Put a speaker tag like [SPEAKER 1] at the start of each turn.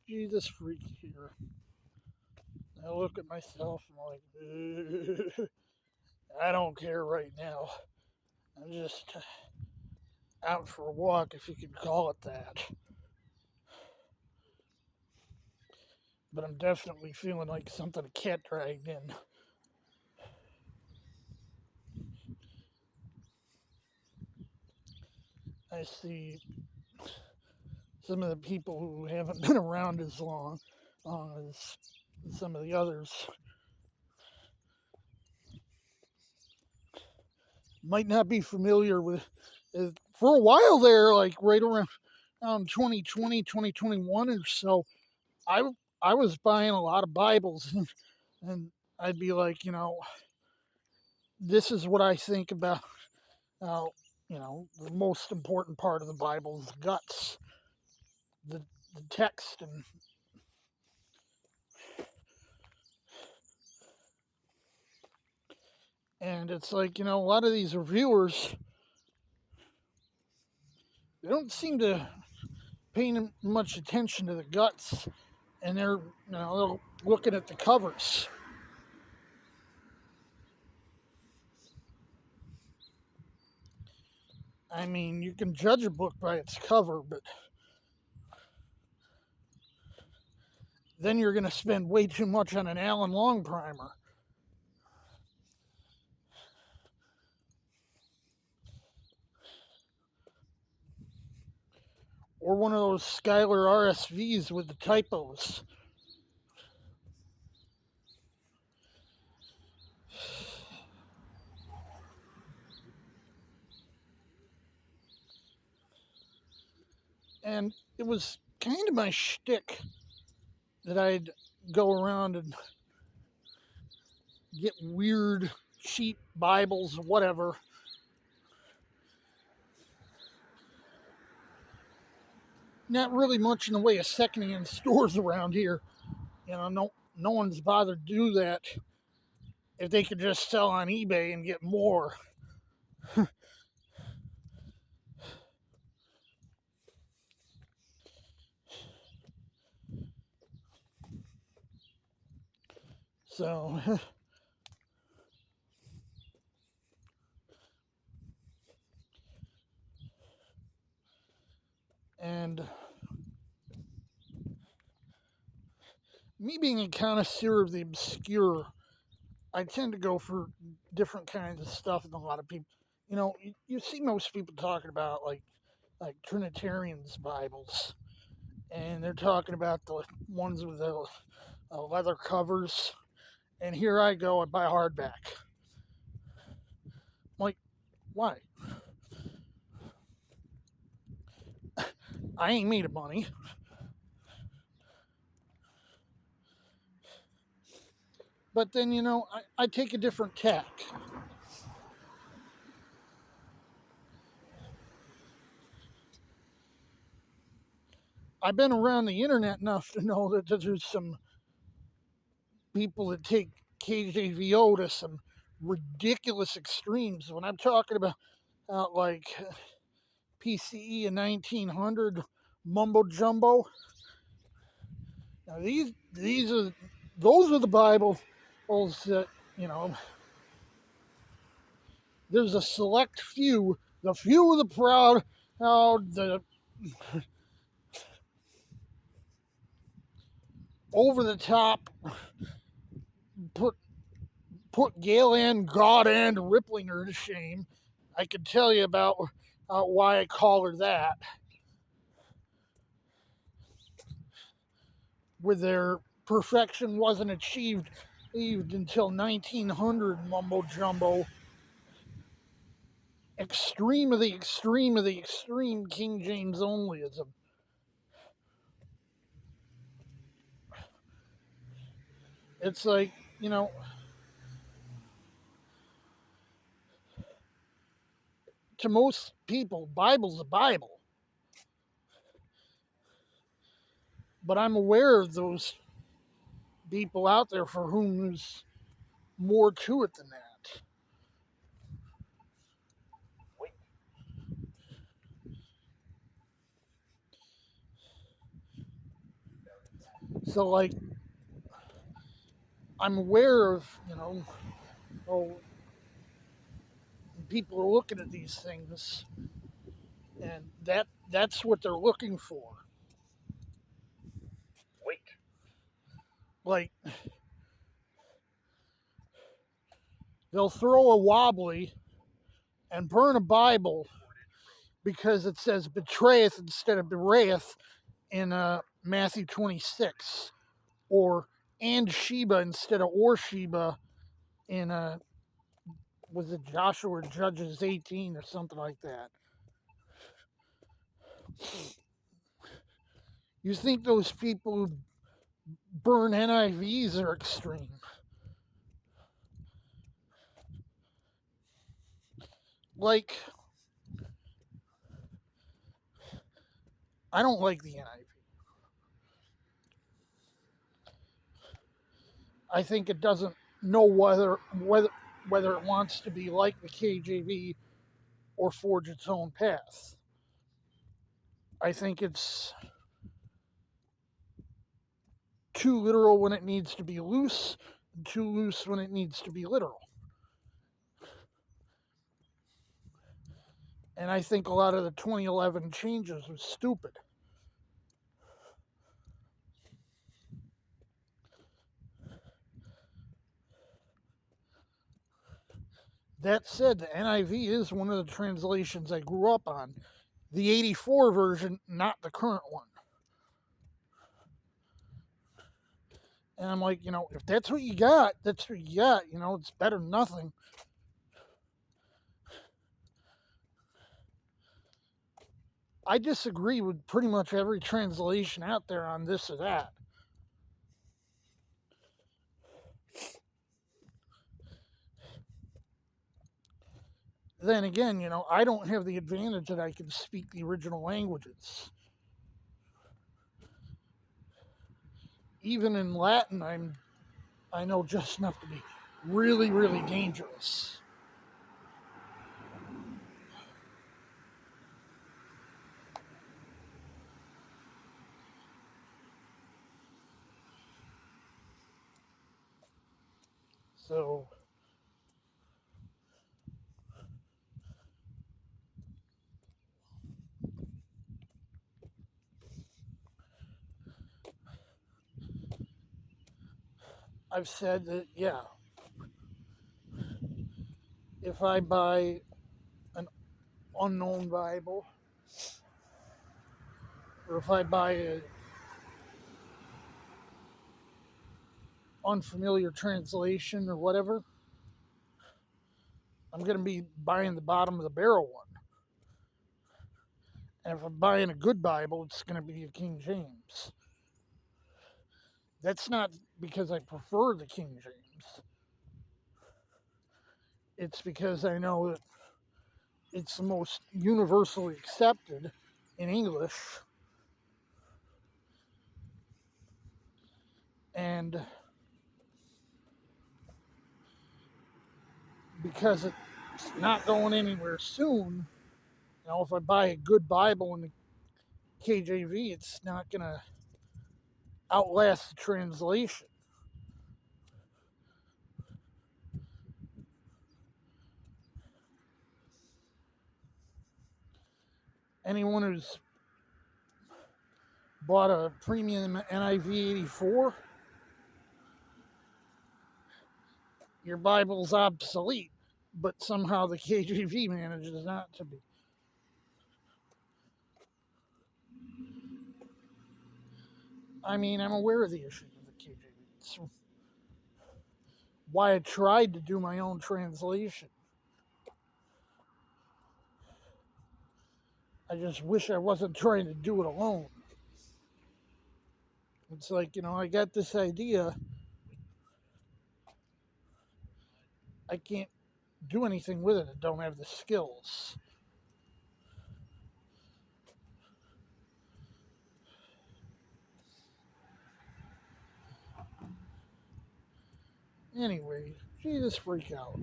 [SPEAKER 1] Jesus freak here. I look at myself and I'm like, I don't care right now. I'm just out for a walk, if you could call it that. But I'm definitely feeling like something a cat dragged in. I see some of the people who haven't been around as long as some of the others might not be familiar with. For a while there, like right around 2020, 2021 or so, I I was buying a lot of Bibles, and I'd be like, this is what I think about, uh, the most important part of the Bible is the guts, the, the text, and it's like, a lot of these reviewers, they don't seem to pay much attention to the guts, and they're looking at the covers. I mean, you can judge a book by its cover, but then you're going to spend way too much on an Alan Long primer. Or one of those Skylar RSVs with the typos. And it was kind of my shtick that I'd go around and get weird cheap Bibles, whatever. Not really much in the way of secondhand stores around here. No one's bothered to do that if they could just sell on eBay and get more. So, and me being a connoisseur of the obscure, I tend to go for different kinds of stuff than a lot of people. You see most people talking about like Trinitarians Bibles, and they're talking about the ones with the leather covers. And here I go, I buy a hardback. I'm like, why? I ain't made of money. But then, I take a different tack. I've been around the internet enough to know that there's some people that take KJVO to some ridiculous extremes. When I'm talking about like PCE and 1900 mumbo jumbo, now these are those are the Bibles that you know. There's a select few, the few of the proud, the over the top, put Galen, God, and Ripplinger to shame. I could tell you about why I call her that. Where their perfection wasn't achieved until 1900 mumbo jumbo. Extreme of the extreme of the extreme King James onlyism. It's like, to most people, Bible's a Bible. But I'm aware of those people out there for whom there's more to it than that. So, like, I'm aware of, oh, people are looking at these things, and that's what they're looking for.
[SPEAKER 2] Wait.
[SPEAKER 1] Like, they'll throw a wobbly and burn a Bible because it says betrayeth instead of berayeth in Matthew 26, or and Sheba instead of or Sheba in was it Joshua or Judges 18 or something like that. You think those people who burn NIVs are extreme? Like, I don't like the NIV. I think it doesn't know whether it wants to be like the KJV or forge its own path. I think it's too literal when it needs to be loose, and too loose when it needs to be literal. And I think a lot of the 2011 changes was stupid. That said, the NIV is one of the translations I grew up on. The 84 version, not the current one. And I'm like, if that's what you got, that's what you got. It's better than nothing. I disagree with pretty much every translation out there on this or that. Then again, I don't have the advantage that I can speak the original languages. Even in Latin, I know just enough to be really, really dangerous. So I've said that, yeah, if I buy an unknown Bible, or if I buy an unfamiliar translation or whatever, I'm going to be buying the bottom of the barrel one. And if I'm buying a good Bible, it's going to be a King James. That's not because I prefer the King James. It's because I know that it's the most universally accepted in English. And because it's not going anywhere soon, if I buy a good Bible in the KJV, it's not going to outlast the translation. Anyone who's bought a premium NIV 84, your Bible's obsolete, but somehow the KJV manages not to be. I mean, I'm aware of the issues with the KJV. It's why I tried to do my own translation. I just wish I wasn't trying to do it alone. It's like, I got this idea. I can't do anything with it. I don't have the skills. Anyway, Jesus freak out.